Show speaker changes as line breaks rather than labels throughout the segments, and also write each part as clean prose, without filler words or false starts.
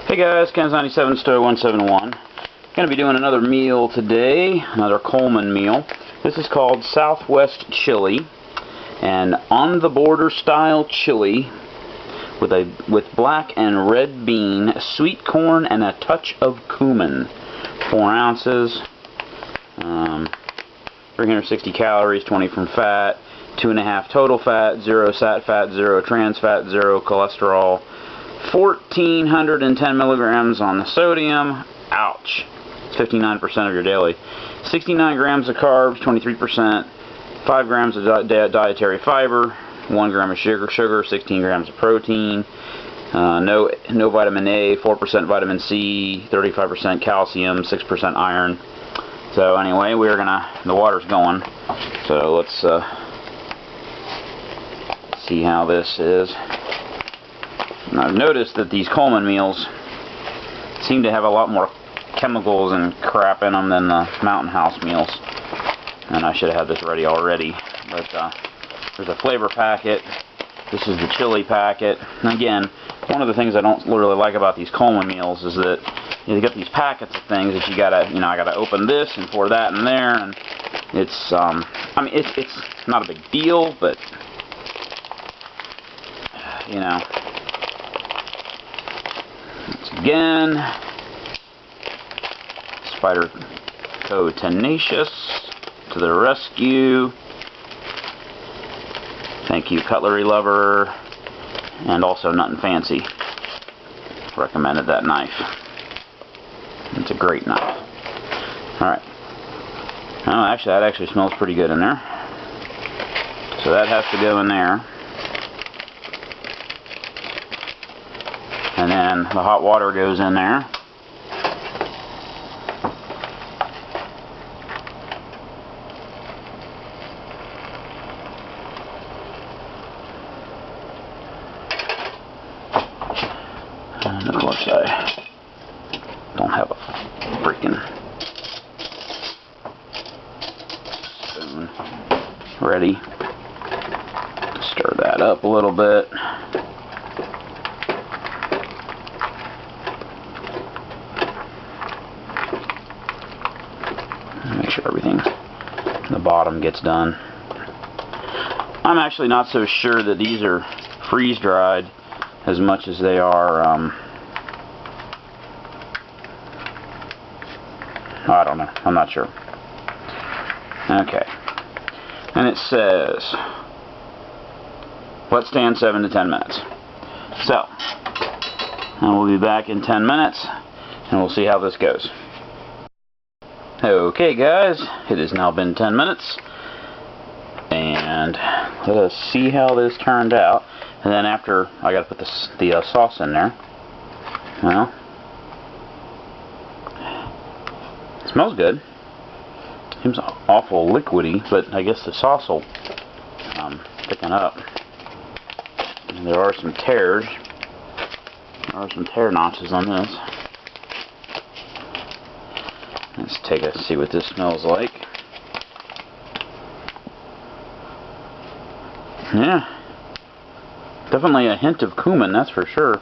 Hey guys, Kansas97 Stowe 171. Going to be doing another meal today, another Coleman meal. This is called Southwest Chili, and on the border style chili with black and red bean, sweet corn, and a touch of cumin. 4 ounces, 360 calories, 20 from fat, 2.5 total fat, 0 sat fat, 0 trans fat, 0 cholesterol. 1,410 milligrams on the sodium. Ouch. It's 59% of your daily. 69 grams of carbs, 23%. 5 grams of dietary fiber. 1 gram of sugar, 16 grams of protein. No vitamin A, 4% vitamin C, 35% calcium, 6% iron. So anyway, the water's going. So let's see how this is. And I've noticed that these Coleman meals seem to have a lot more chemicals and crap in them than the Mountain House meals. And I should have had this ready already. But there's a flavor packet. This is the chili packet. And again, one of the things I don't really like about these Coleman meals is that you get these packets of things that you gotta, I gotta open this and pour that in there, and it's, I mean, it's not a big deal, but again, Spider Co Tenacious to the rescue. Thank you, Cutlery Lover, and also Nuttin' Fancy. Recommended that knife. It's a great knife. Alright. Oh, actually, that actually smells pretty good in there. So that has to go in there. And then the hot water goes in there. And of course I don't have a freaking spoon ready. Stir that up a little bit. Make sure everything in the bottom gets done. I'm actually not so sure that these are freeze-dried as much as they are, I don't know. I'm not sure. Okay. And it says, let stand 7 to 10 minutes. So, and we'll be back in 10 minutes, and we'll see how this goes. Okay guys, it has now been 10 minutes, and let us see how this turned out. And then after, I gotta put the sauce in there. Well, it smells good. Seems awful liquidy, but I guess the sauce will thicken up. And there are some tears. There are some tear notches on this. Let's take a see what this smells like. Yeah, definitely a hint of cumin, that's for sure.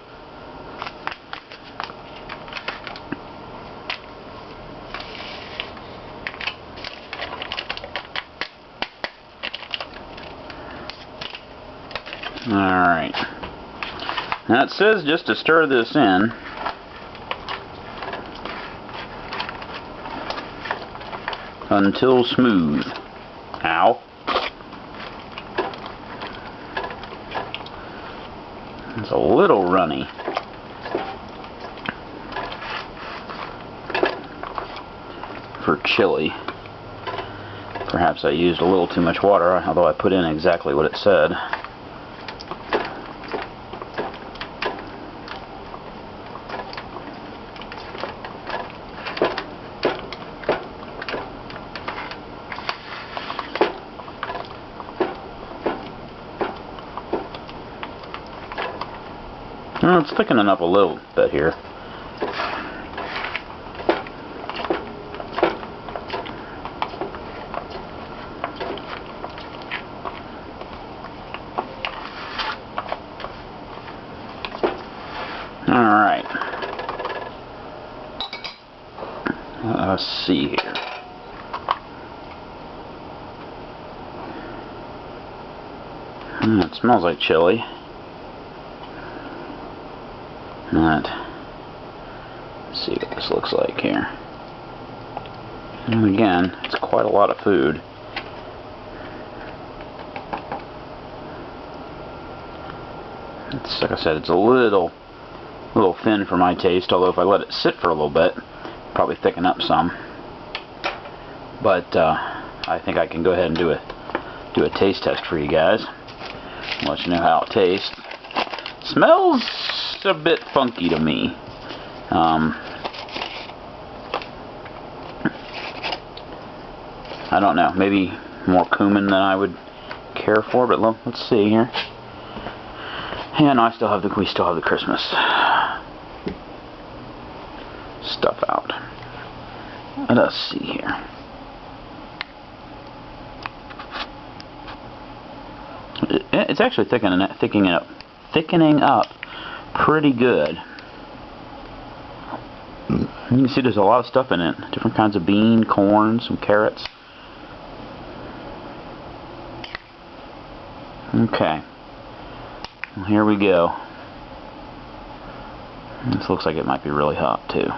Alright. Now it says just to stir this in. Until smooth. Ow. It's a little runny. For chili. Perhaps I used a little too much water, although I put in exactly what it said. Well, it's thickening up a little bit here. Alright. Let's see here. It smells like chili. Let's see what this looks like here. And again, it's quite a lot of food. It's, like I said, it's a little thin for my taste, although if I let it sit for a little bit, probably thicken up some. But I think I can go ahead and do a taste test for you guys. Let you know how it tastes. Smells a bit funky to me. I don't know, maybe more cumin than I would care for, but let's see here. Yeah, no, we still have the Christmas stuff out. Let's see here. It's actually thickening up pretty good. You can see there's a lot of stuff in it. Different kinds of bean, corn, some carrots. Okay. Well, here we go. This looks like it might be really hot too.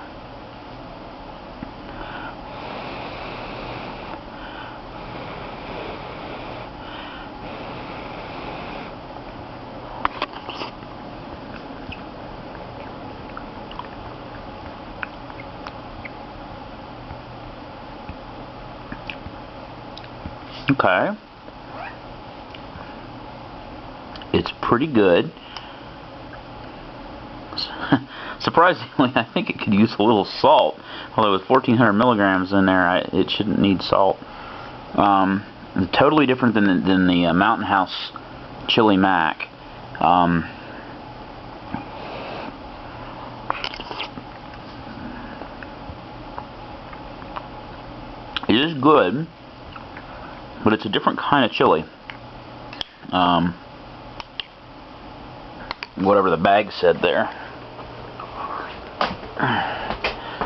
Okay. It's pretty good. Surprisingly, I think it could use a little salt. Although with 1,400 milligrams in there, it shouldn't need salt. Totally different than the Mountain House Chili Mac. It is good, but it's a different kind of chili. Whatever the bag said there.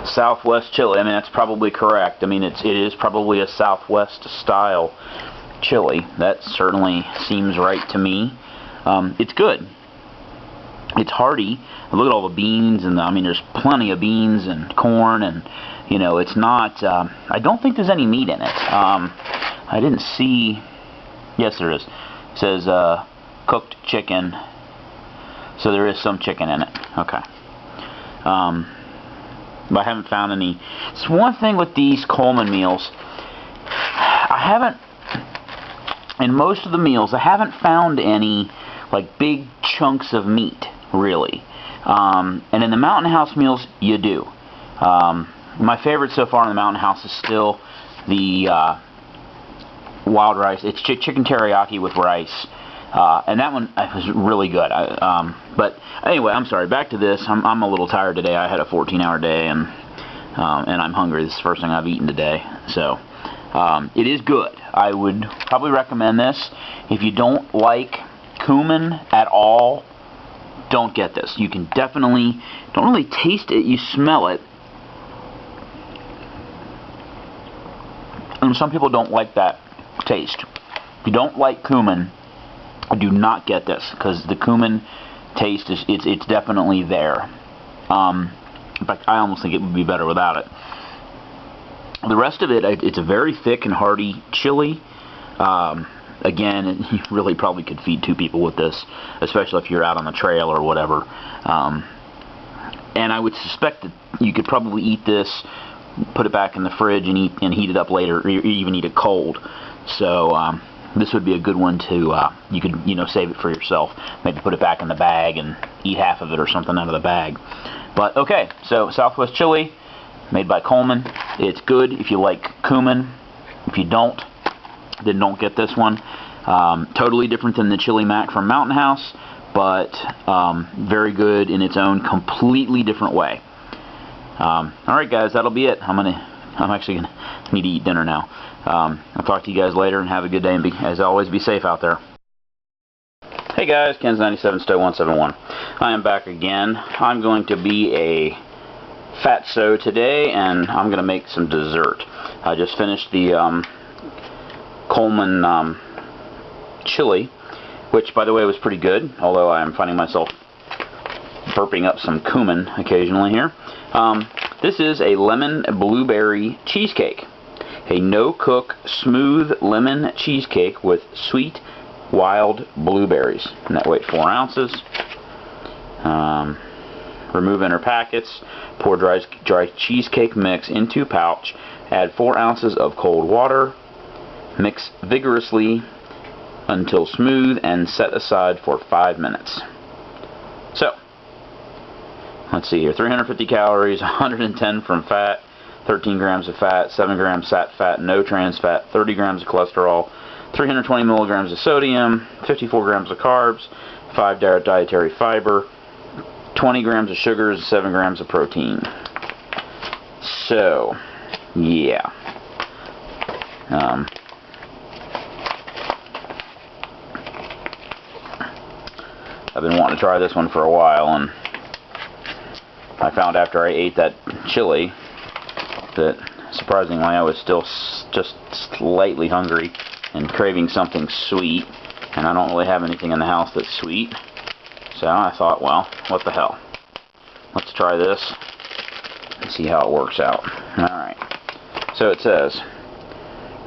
Southwest chili. I mean, that's probably correct. I mean, it is probably a Southwest style chili. That certainly seems right to me. It's good. It's hearty. Look at all the beans, and I mean, there's plenty of beans and corn, and you know, it's not. I don't think there's any meat in it. I didn't see. Yes, there is. It says cooked chicken. So there is some chicken in it. Okay. But I haven't found any. It's one thing with these Coleman meals. I haven't, in most of the meals, I haven't found any like big chunks of meat, really. And in the Mountain House meals, you do. My favorite so far in the Mountain House is still the wild rice. It's chicken teriyaki with rice. And that one was really good. But anyway, I'm sorry. Back to this. I'm a little tired today. I had a 14-hour day, and I'm hungry. This is the first thing I've eaten today. So it is good. I would probably recommend this. If you don't like cumin at all, don't get this. You can definitely don't really taste it. You smell it. And some people don't like that taste. If you don't like cumin, do not get this, because the cumin taste is it's definitely there. In fact, I almost think it would be better without it. The rest of it, it's a very thick and hearty chili. Again, you really probably could feed 2 people with this, especially if you're out on the trail or whatever. And I would suspect that you could probably eat this, put it back in the fridge, and heat it up later, or even eat it cold. So this would be a good one to, you could, save it for yourself. Maybe put it back in the bag and eat half of it or something out of the bag. But, okay, so Southwest Chili, made by Coleman. It's good if you like cumin. If you don't, then don't get this one. Totally different than the Chili Mac from Mountain House, but very good in its own completely different way. Alright, guys, that'll be it. I'm actually going to need to eat dinner now. I'll talk to you guys later, and have a good day, and as always, be safe out there. Hey guys, Ken's 97 Stowe 171. I am back again. I'm going to be a fatso today, and I'm going to make some dessert. I just finished the Coleman chili, which, by the way, was pretty good, although I'm finding myself burping up some cumin occasionally here. This is a lemon blueberry cheesecake. A no-cook, smooth lemon cheesecake with sweet, wild blueberries. And that weight 4 ounces. Remove inner packets. Pour dry cheesecake mix into pouch. Add 4 ounces of cold water. Mix vigorously until smooth and set aside for 5 minutes. So, let's see here. 350 calories, 110 from fat, 13 grams of fat, 7 grams sat fat, no trans fat, 30 grams of cholesterol, 320 milligrams of sodium, 54 grams of carbs, 5 dietary fiber, 20 grams of sugars, 7 grams of protein. So, yeah. I've been wanting to try this one for a while, and I found after I ate that chili that, surprisingly, I was still just slightly hungry and craving something sweet, and I don't really have anything in the house that's sweet. So I thought, well, what the hell? Let's try this and see how it works out. Alright. So it says,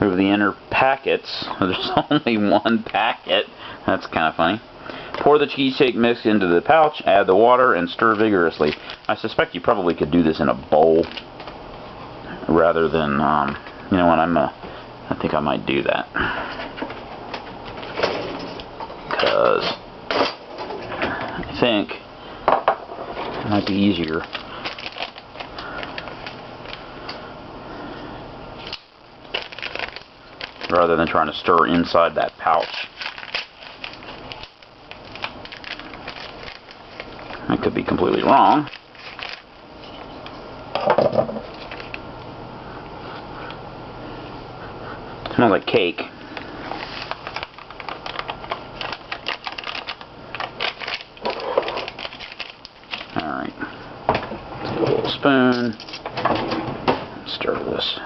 remove the inner packets. There's only one packet. That's kind of funny. Pour the cheesecake mix into the pouch, add the water, and stir vigorously. I suspect you probably could do this in a bowl rather than, you know what, I think I might do that. Because I think it might be easier. Rather than trying to stir inside that pouch. I could be completely wrong. It smells like cake. Alright. Take a little spoon. Stir this.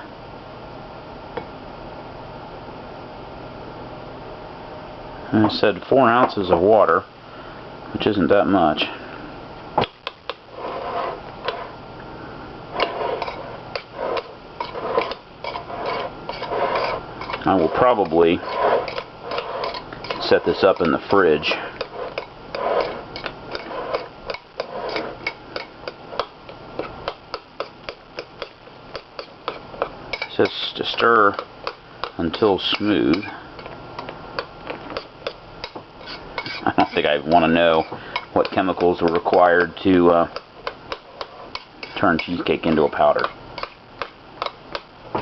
And I said 4 ounces of water, which isn't that much. I will probably set this up in the fridge. It says to stir until smooth. I don't think I want to know what chemicals are required to turn cheesecake into a powder.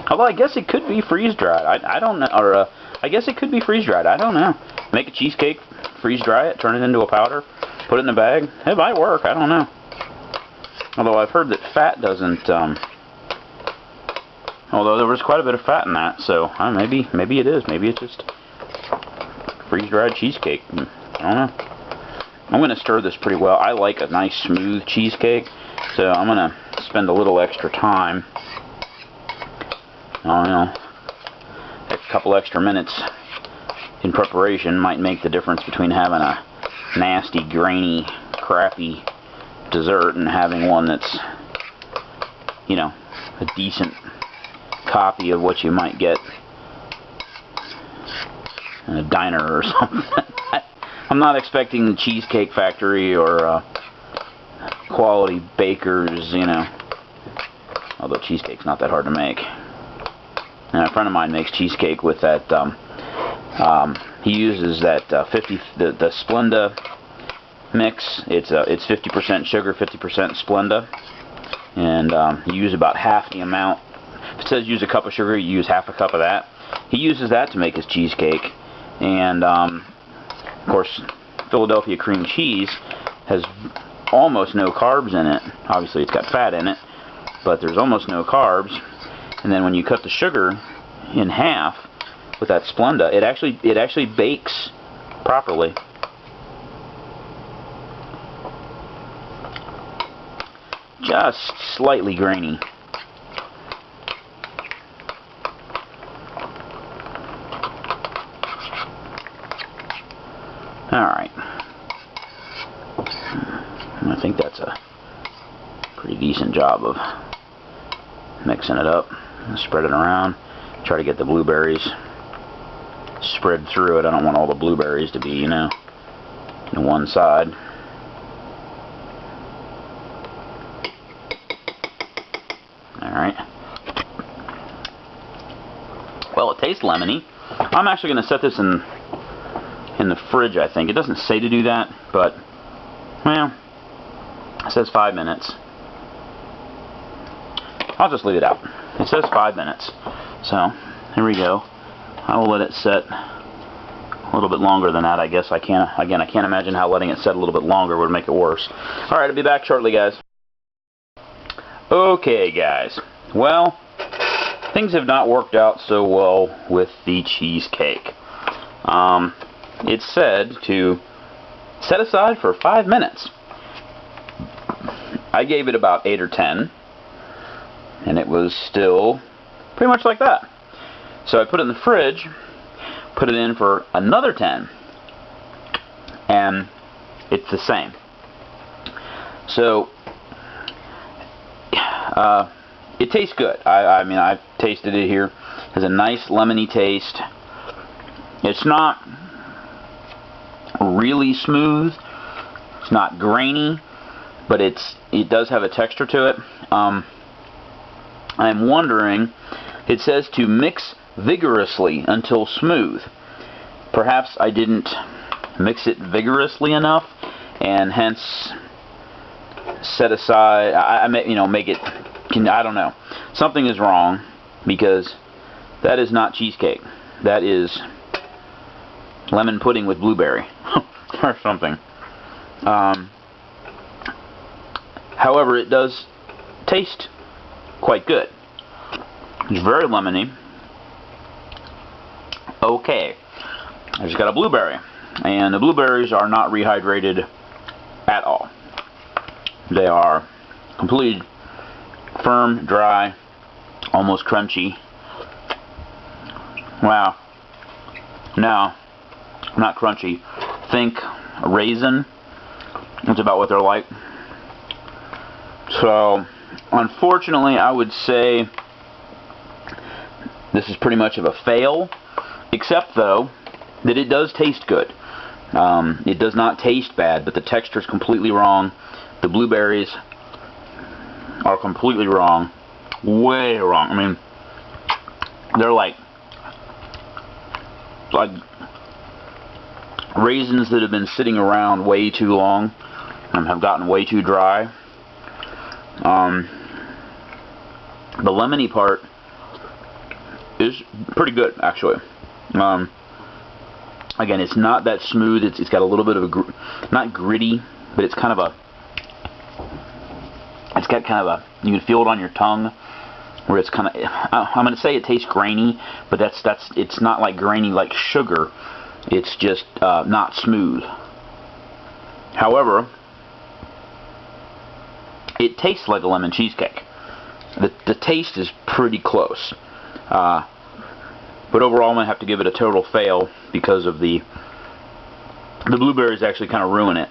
Although I guess it could be freeze-dried. I don't know. Or I guess it could be freeze-dried. I don't know. Make a cheesecake, freeze-dry it, turn it into a powder, put it in a bag. It might work. I don't know. Although I've heard that fat doesn't. Although there was quite a bit of fat in that, so maybe it is. Maybe it's just freeze-dried cheesecake. I don't know. I'm going to stir this pretty well. I like a nice smooth cheesecake, so I'm going to spend a little extra time. I don't know, a couple extra minutes in preparation might make the difference between having a nasty, grainy, crappy dessert and having one that's, you know, a decent copy of what you might get in a diner or something. I'm not expecting the Cheesecake Factory or Quality Bakers, you know, although cheesecake's not that hard to make. And a friend of mine makes cheesecake with that, he uses that the Splenda mix. It's 50% sugar, 50% Splenda. And you use about half the amount. If it says use a cup of sugar, you use half a cup of that. He uses that to make his cheesecake. And, of course, Philadelphia cream cheese has almost no carbs in it. Obviously, it's got fat in it, but there's almost no carbs. And then when you cut the sugar in half with that Splenda, it actually bakes properly. just slightly grainy. Alright. I think that's a pretty decent job of mixing it up. Spread it around. Try to get the blueberries spread through it. I don't want all the blueberries to be, you know, on one side. Alright. Well, it tastes lemony. I'm actually going to set this in the fridge, I think. It doesn't say to do that, but, well, it says 5 minutes. I'll just leave it out. It says 5 minutes. So, here we go. I will let it set a little bit longer than that, I guess. I can't imagine how letting it set a little bit longer would make it worse. Alright, I'll be back shortly, guys. Okay, guys. Well, things have not worked out so well with the cheesecake. It's said to set aside for 5 minutes. I gave it about 8 or 10, and it was still pretty much like that. So I put it in the fridge, put it in for another 10, and it's the same. So it tastes good. I mean, I've tasted it here. It has a nice lemony taste. It's not really smooth. It's not grainy, but it does have a texture to it. I'm wondering, it says to mix vigorously until smooth. Perhaps I didn't mix it vigorously enough, and hence set aside. I may, you know, make it. I don't know. Something is wrong, because that is not cheesecake. That is lemon pudding with blueberry or something. However, it does taste quite good. It's very lemony. Okay, I just got a blueberry, and the blueberries are not rehydrated at all. They are completely firm, dry, almost crunchy. Wow. No, not crunchy. Think raisin. That's about what they're like. So, unfortunately, I would say this is pretty much of a fail, except, though, that it does taste good. It does not taste bad, but the texture is completely wrong. The blueberries are completely wrong. Way wrong. I mean, they're like raisins that have been sitting around way too long and have gotten way too dry. The lemony part is pretty good, actually. Again, it's not that smooth. It's got a little bit of a not gritty, but it's kind of a. It's got kind of a. You can feel it on your tongue, where it's kind of. I'm going to say it tastes grainy, but it's not like grainy like sugar. It's just not smooth. However, it tastes like a lemon cheesecake. The taste is pretty close. But overall, I'm going to have to give it a total fail because of the blueberries actually kind of ruin it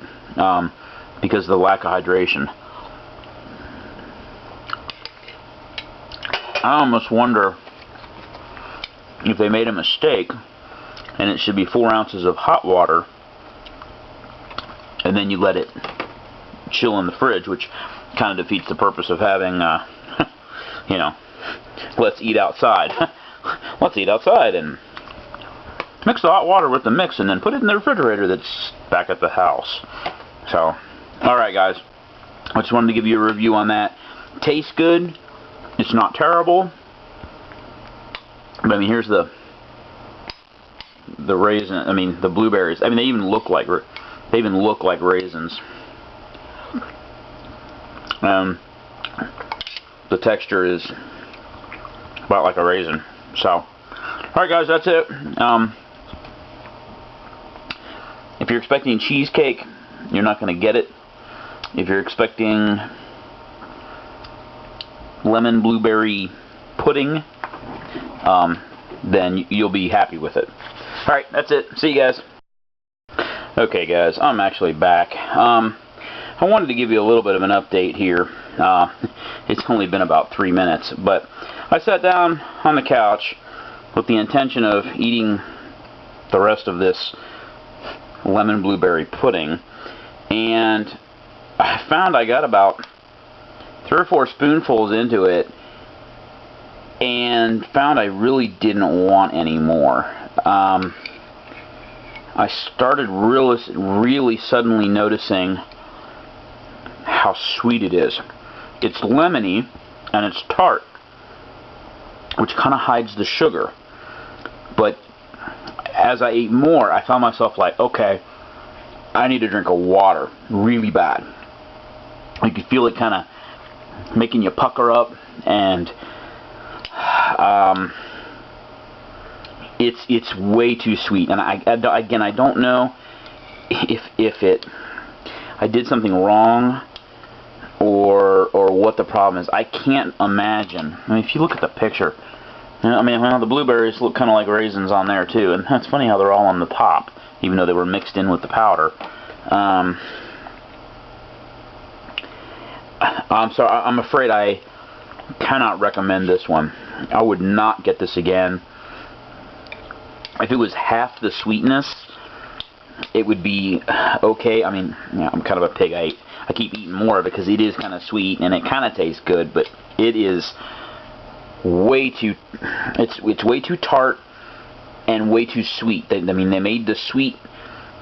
because of the lack of hydration. I almost wonder if they made a mistake and it should be 4 ounces of hot water and then you let it chill in the fridge, which kind of defeats the purpose of having, you know, let's eat outside. Let's eat outside and mix the hot water with the mix and then put it in the refrigerator that's back at the house. So, alright guys, I just wanted to give you a review on that. Tastes good. It's not terrible. But I mean, here's the raisin. I mean, the blueberries. I mean, they even look like raisins. The texture is about like a raisin. So, alright guys, that's it. If you're expecting cheesecake, you're not going to get it. If you're expecting lemon blueberry pudding, then you'll be happy with it. Alright, that's it. See you guys. Okay guys, I'm actually back. I wanted to give you a little bit of an update here. It's only been about 3 minutes, but I sat down on the couch with the intention of eating the rest of this lemon blueberry pudding, and I found I got about 3 or 4 spoonfuls into it and found I really didn't want any more. I started really suddenly noticing how sweet it is. It's lemony and it's tart, which kind of hides the sugar. But as I ate more, I found myself like, okay, I need a drink of water really bad. You could feel it kind of making you pucker up, and it's way too sweet. And again, I don't know if I did something wrong or what the problem is. I can't imagine. I mean, if you look at the picture, I mean, well, the blueberries look kind of like raisins on there too, and that's funny how they're all on the top, even though they were mixed in with the powder. I'm sorry, I'm afraid I cannot recommend this one. I would not get this again. If it was half the sweetness, it would be okay. I mean, yeah, I'm kind of a pig. I keep eating more of it because it is kind of sweet and it kind of tastes good, but it is way too, it's way too tart and way too sweet. I mean, they made the sweet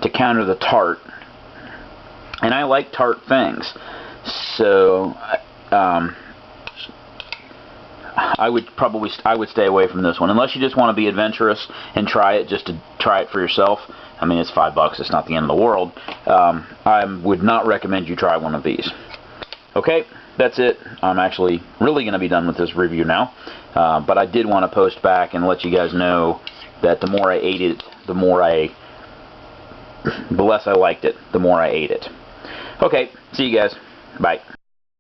to counter the tart, and I like tart things, so I would stay away from this one unless you just want to be adventurous and try it, just to try it for yourself. I mean, it's $5. It's not the end of the world. I would not recommend you try one of these. Okay, that's it. I'm actually really going to be done with this review now. But I did want to post back and let you guys know that the more I ate it, the less I liked it, the more I ate it. Okay, see you guys. Bye.